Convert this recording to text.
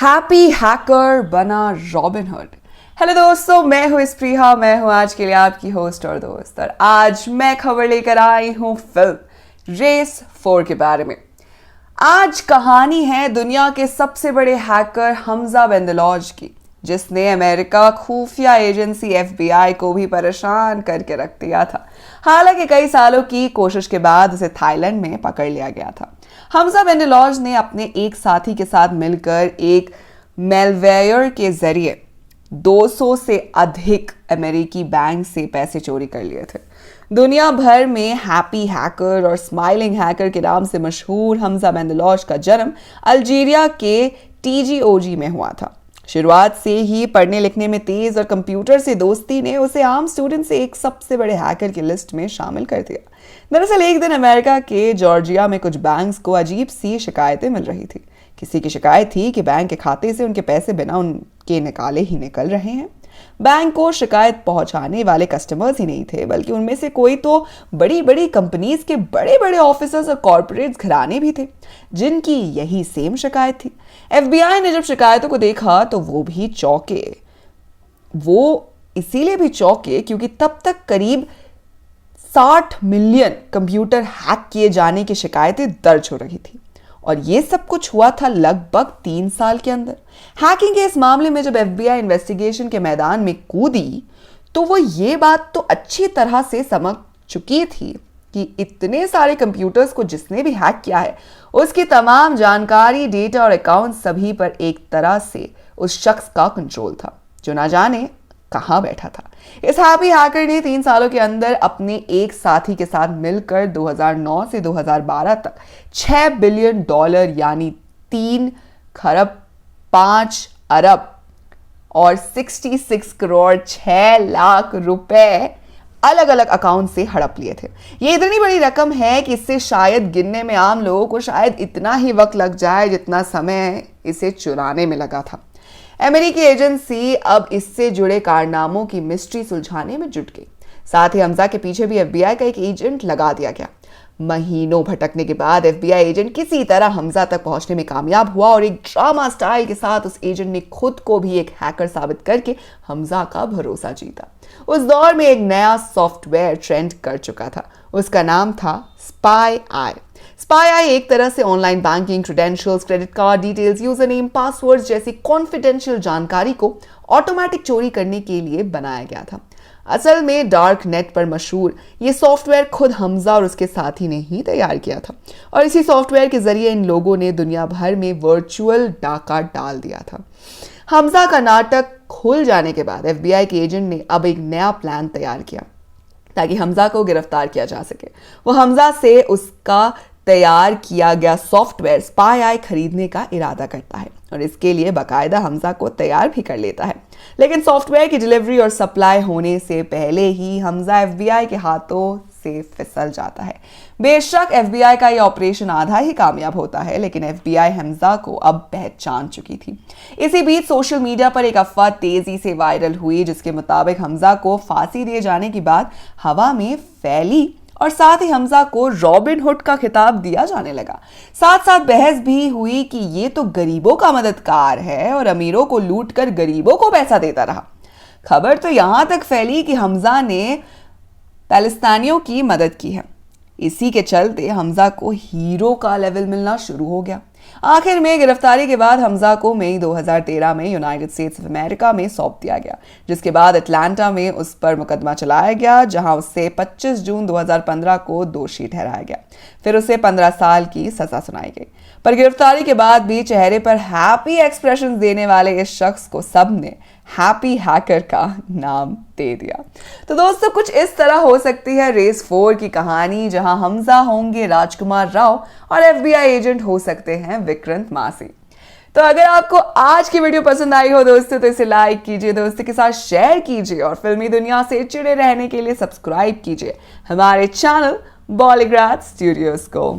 Happy hacker बना Robin Hood. Hello दोस्तों, मैं हूं स्प्रिया, मैं हूं आज के लिए आपकी होस्ट और दोस्त। और आज मैं खबर लेकर आई हूं फिल्म रेस 4 के बारे में। आज कहानी है दुनिया के सबसे बड़े हैकर हमजा बेंदलौज की, जिसने अमेरिका खुफिया एजेंसी FBI को भी परेशान करके रख दिया था। हालांकि कई सालों की कोशिश के बाद उसे थाईलैंड में पकड़ लिया गया था। हमजा बेंदलौज ने अपने एक साथी के साथ मिलकर एक मेलवेयर के जरिए 200 से अधिक अमेरिकी बैंक से पैसे चोरी कर लिए थे। दुनिया भर में हैप्पी हैकर और स्माइलिंग हैकर के नाम से मशहूर हमजा बेंदलौज का जन्म अल्जीरिया के TGOG में हुआ था। शुरुआत से ही पढ़ने लिखने में तेज और कंप्यूटर से दोस्ती ने उसे आम स्टूडेंट से एक सबसे बड़े हैकर की लिस्ट में शामिल कर दिया। दरअसल एक दिन अमेरिका के जॉर्जिया में कुछ बैंक्स को अजीब सी शिकायतें मिल रही थी। किसी की शिकायत थी कि बैंक के खाते से उनके पैसे बिना उनके निकाले ही निकल रहे हैं। बैंक को शिकायत पहुंचाने वाले कस्टमर्स ही नहीं थे, बल्कि उनमें से कोई तो बड़ी बड़ी कंपनीज के बड़े बड़े ऑफिसर्स और कॉर्पोरेट्स घराने भी थे, जिनकी यही सेम शिकायत थी। FBI ने जब शिकायतों को देखा तो वो भी चौंके। वो इसीलिए भी चौंके क्योंकि तब तक करीब 60 मिलियन कंप्यूटर हैक किए जाने की शिकायतें दर्ज हो रही थी, और ये सब कुछ हुआ था लगभग 3 साल के अंदर। हैकिंग के इस मामले में जब FBI इन्वेस्टिगेशन के मैदान में कूदी तो वो ये बात तो अच्छी तरह से समझ चुकी थी कि इतने सारे कंप्यूटर्स को जिसने भी हैक किया है उसकी तमाम जानकारी, डेटा और अकाउंट सभी पर एक तरह से उस शख्स का कंट्रोल था, जो ना जाने कहां बैठा था। इस हैप्पी हैकर ने 3 सालों के अंदर अपने एक साथी के साथ मिलकर 2009 से 2012 तक $6 बिलियन यानी 3 खरब 5 अरब और 66 करोड़ 6 लाख रुपए अलग अलग अकाउंट से हड़प लिए थे। ये इतनी बड़ी रकम है कि इससे शायद गिनने में आम लोगों को शायद इतना ही वक्त लग जाए जितना समय इसे चुराने में लगा था। अमेरिकी एजेंसी अब इससे जुड़े कारनामों की मिस्ट्री सुलझाने में जुट गई। साथ ही हमजा के पीछे भी FBI का एक एजेंट लगा दिया गया। महीनों भटकने के बाद FBI एजेंट किसी तरह हमजा तक पहुंचने में कामयाब हुआ, और एक ड्रामा स्टाइल के साथ उस एजेंट ने खुद को भी एक हैकर साबित करके हमजा का भरोसा जीता। उस दौर में एक नया सॉफ्टवेयर ट्रेंड कर चुका था। उसका नाम था स्पाई आई। स्पाई आई एक तरह से online banking, credentials, credit card details, user name, passwords जैसी कॉन्फिडेंशियल जानकारी को ऑटोमेटिक चोरी करने के लिए बनाया गया था। असल में डार्क नेट पर मशहूर ये सॉफ्टवेयर खुद हमजा और उसके साथी ने ही तैयार किया था, और इसी सॉफ्टवेयर के जरिए इन लोगों ने दुनिया भर में वर्चुअल डाका डाल दिया था। हमजा का नाटक खुल जाने के बाद FBI के एजेंट ने अब एक नया प्लान तैयार किया ताकि हमजा को गिरफ्तार किया जा सके। वो हमजा से उसका तैयार किया गया सॉफ्टवेयर स्पाई आई खरीदने का इरादा करता है, और इसके लिए बाकायदा हमजा को तैयार भी कर लेता है। लेकिन सॉफ्टवेयर की डिलीवरी और सप्लाई होने से पहले ही हमजा FBI के हाथों से फिसल जाता है। बेशक FBI का यह ऑपरेशन आधा ही कामयाब होता है, लेकिन FBI हमजा को अब पहचान चुकी थी। इसी बीच सोशल मीडिया पर एक अफवाह तेजी से वायरल हुई, जिसके मुताबिक हमजा को फांसी दिए जाने की बात हवा में फैली, और साथ ही हमजा को रॉबिनहुड का खिताब दिया जाने लगा। साथ साथ बहस भी हुई कि ये तो गरीबों का मददगार है और अमीरों को लूट कर गरीबों को पैसा देता रहा। खबर तो यहां तक फैली कि हमजा ने पैलेस्तानियों की मदद की है। इसी के चलते हमजा को हीरो का लेवल मिलना शुरू हो गया। आखिर में गिरफ्तारी के बाद हमजा को मई 2013 में यूनाइटेड स्टेट्स ऑफ अमेरिका में सौंप दिया गया, जिसके बाद अटलांटा में उस पर मुकदमा चलाया गया, जहां उसे 25 जून 2015 को दोषी ठहराया गया। फिर उसे 15 साल की सजा सुनाई गई। पर गिरफ्तारी के बाद भी चेहरे पर हैप्पी एक्सप्रेशन देने वाले इस शख्स को सबने हैप्पी हैकर का नाम दे दिया। तो दोस्तों, कुछ इस तरह हो सकती है रेस 4 की कहानी, जहां हमजा होंगे राजकुमार राव और FBI एजेंट हो सकते हैं विक्रांत मासी। तो अगर आपको आज की वीडियो पसंद आई हो दोस्तों, तो इसे लाइक कीजिए, दोस्तों के साथ शेयर कीजिए, और फिल्मी दुनिया से जुड़े रहने के लिए सब्सक्राइब कीजिए हमारे चैनल बॉलीग्राड स्टूडियोज को।